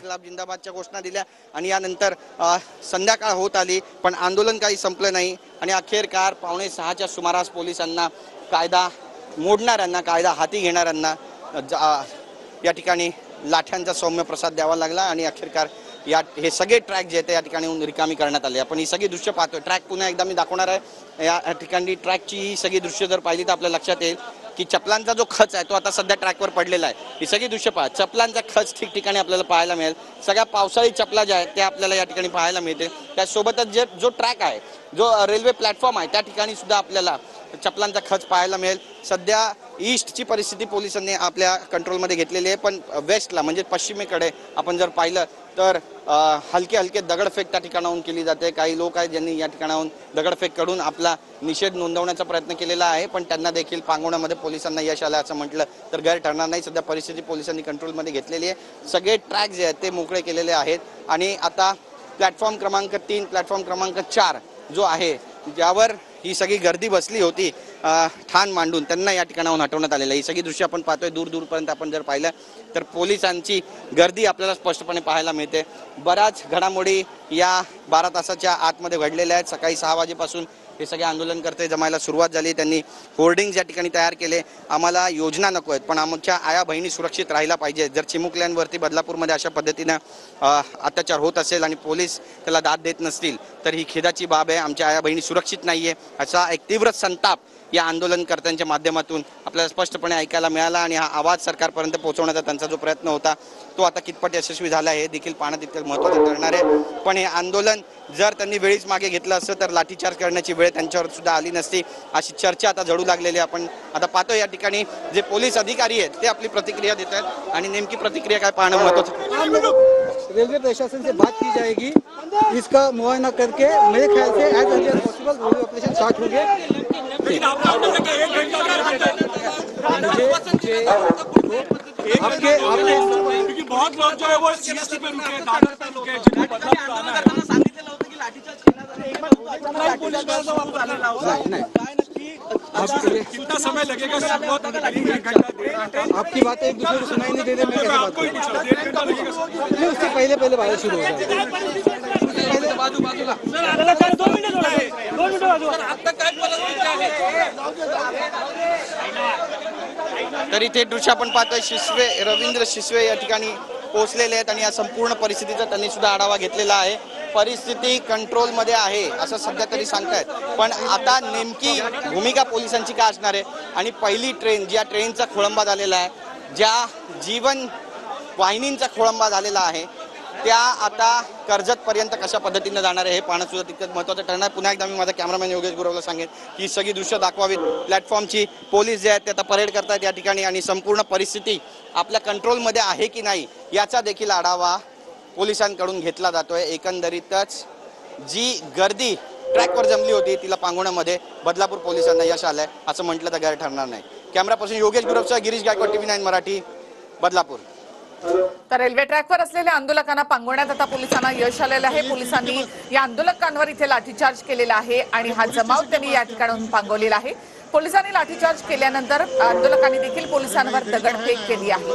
इन्कलाब जिंदाबादच्या घोषणा दिल्या आणि यानंतर संध्याकाळ होत आली पण आंदोलन काही संपलं नाही आणि अखेरकार 5:45च्या सुमारास पोलिसांना कायदा मोडणाऱ्यांना कायदा हाती घेणाऱ्यांना या ठिकाणी लाठ्यांचा सौम्य प्रसाद द्यावा लागला आणि अखेरकार हे सगळे ट्रॅक जे आहेत या ठिकाणी रिकामी करण्यात आले। आपण ही सगळी दृश्य पाहतोय। ट्रॅक पुन्हा एकदा मी दाखवणार आहे। या ठिकाणी ट्रॅकची ही सगळी दृश्य जर पाहिली तर आपल्याला लक्षात येईल की चपलांचा जो खच आहे तो आता सध्या ट्रॅकवर पडलेला आहे। ही सगळी दृश्य पहा, चपलांचा खच ठिकठिकाणी आपल्याला पाहायला मिळेल। सगळ्या पावसाळी चपला ज्या आहेत त्या आपल्याला या ठिकाणी पाहायला मिळते। त्यासोबतच जो ट्रॅक आहे, जो रेल्वे प्लॅटफॉर्म आहे त्या ठिकाणी सुद्धा आपल्याला चपलांचा खच पाहायला मिळेल। सध्या ईस्टची परिस्थिती पोलिसांनी आपल्या कंट्रोलमध्ये घेतलेली आहे पण वेस्टला म्हणजे पश्चिमेकडे आपण जर पाहिलं तर हलके हलके दगडफेक त्या ठिकाणाहून केली जाते। काही लोक आहेत ज्यांनी या ठिकाणाहून दगडफेक करून आपला निषेध नोंदवण्याचा प्रयत्न केलेला आहे पण त्यांना देखील पांगवण्यामध्ये पोलिसांना यश आलं असं म्हटलं तर गैर ठरणार नाही। सध्या परिस्थिती पोलिसांनी कंट्रोलमध्ये घेतलेली आहे। सगळे ट्रॅक जे आहेत ते मोकळे केलेले आहेत आणि आता प्लॅटफॉर्म क्रमांक 3 प्लॅटफॉर्म क्रमांक 4 जो आहे ज्यावर ही सगळी गर्दी बसली होती ठाण मांडून त्यांना या ठिकाणाहून हटवण्यात आलेलं आहे। ही सगळी दृश्य आपण पाहतोय। दूर दूरपर्यंत आपण जर पाहिलं तर पोलिसांची गर्दी आपल्याला स्पष्टपणे पाहायला मिळते। बऱ्याच घडामोडी या 12 तासाच्या आतमध्ये घडलेल्या आहेत। सकाळी 6 वाजेपासून हे सगळे आंदोलनकर्ते जमायला सुरुवात झाली। त्यांनी होर्डिंग्स या ठिकाणी तयार केले। आम्हाला योजना नको आहेत पण आमच्या आया बहिणी सुरक्षित राहायला पाहिजे। जर चिमुकल्यांवरती बदलापूरमध्ये अशा पद्धतीने अत्याचार होत असेल आणि पोलीस त्याला दाद देत नसतील तर ही खेदाची बाब आहे। आमच्या आया बहिणी सुरक्षित नाहीये असा एक तीव्र संताप या आंदोलनकर्त्यांच्या माध्यमातून आपल्याला स्पष्टपणे ऐकायला मिळाला आणि हा आवाज सरकारपर्यंत पोहोचवण्याचा त्यांचा जो प्रयत्न होता तो आता कितपत यशस्वी झाला हे देखील पाहणं तितकं महत्त्वाचं ठरणार आहे। पण हे आंदोलन जर त्यांनी वेळीच मागे घेतलं असतं तर लाठीचार्ज करण्याची वेळ त्यांच्यावर सुद्धा आली नसती अशी चर्चा आता जडू लागलेली आहे। आपण आता पाहतो या ठिकाणी जे पोलीस अधिकारी आहेत ते आपली प्रतिक्रिया देत आहेत आणि नेमकी प्रतिक्रिया काय पाहणं महत्त्वाचं। रेलवे प्रशासन से बात की जाएगी, इसका मुआयना करके मेरे ख्याल से as early as possible railway operation start हो गए। आपके बहुत लोग जो है वो सीएसटी पे रुके, दादर पे रुके, जिनको बदलाव आना है। कितना समय लगेगा? आपकी बातें एक दूसरे को सुनाई नहीं दे रहे, मैं कैसे बात करूं? उससे पहले बात शुरू हो जाए। तरी ते दृश्य आपण पाहतोय। शिसवे रवींद्र शिसवे या ठिकाणी पोहोचलेले आहेत आणि या संपूर्ण परिस्थितीचा त्यांनी सुद्धा आढावा घेतलेला आहे। परिस्थिती कंट्रोलमध्ये आहे असं सध्या तरी सांगतायत पण आता नेमकी भूमिका पोलिसांची काय असणार आहे आणि पहिली ट्रेन ज्या ट्रेनचा खोळंबा झालेला आहे, ज्या जीवन वाहिनींचा खोळंबा झालेला आहे त्या आता कर्जतपर्यंत कशा पद्धतीने जाणार आहे हे पाहणं सुद्धा तितकंच महत्त्वाचं ठरणार आहे। पुन्हा एकदा मी माझा कॅमेरामॅन योगेश गुरवला सांगेन की सगळी दृश्य दाखवावीत। प्लॅटफॉर्मची पोलीस जे आहेत ते आता परेड करतात या ठिकाणी आणि संपूर्ण परिस्थिती आपल्या कंट्रोलमध्ये आहे की नाही याचा देखील आढावा पोलिसांकडून घेतला जातोय। एकंदरीतच जी गर्दी ट्रॅकवर जमली होती तिला पांगवण्यामध्ये बदलापूर पोलिसांना यश आलंय असं म्हटलं तर गैर ठरणार नाही। कॅमेरा पर्सन योगेश गुरवचा गिरीश गायकवाड TV9 मराठी बदलापूर। तर रेल्वे ट्रॅकवर असलेल्या आंदोलकांना पांगवण्यात आता पोलिसांना यश आलेलं आहे। पोलिसांनी या आंदोलकांवर इथे लाठीचार्ज केलेला आहे आणि हा जमाव त्यांनी या ठिकाणाहून पांगवलेला आहे। पोलिसांनी लाठीचार्ज केल्यानंतर आंदोलकांनी देखील पोलिसांवर दगडफेक केली आहे।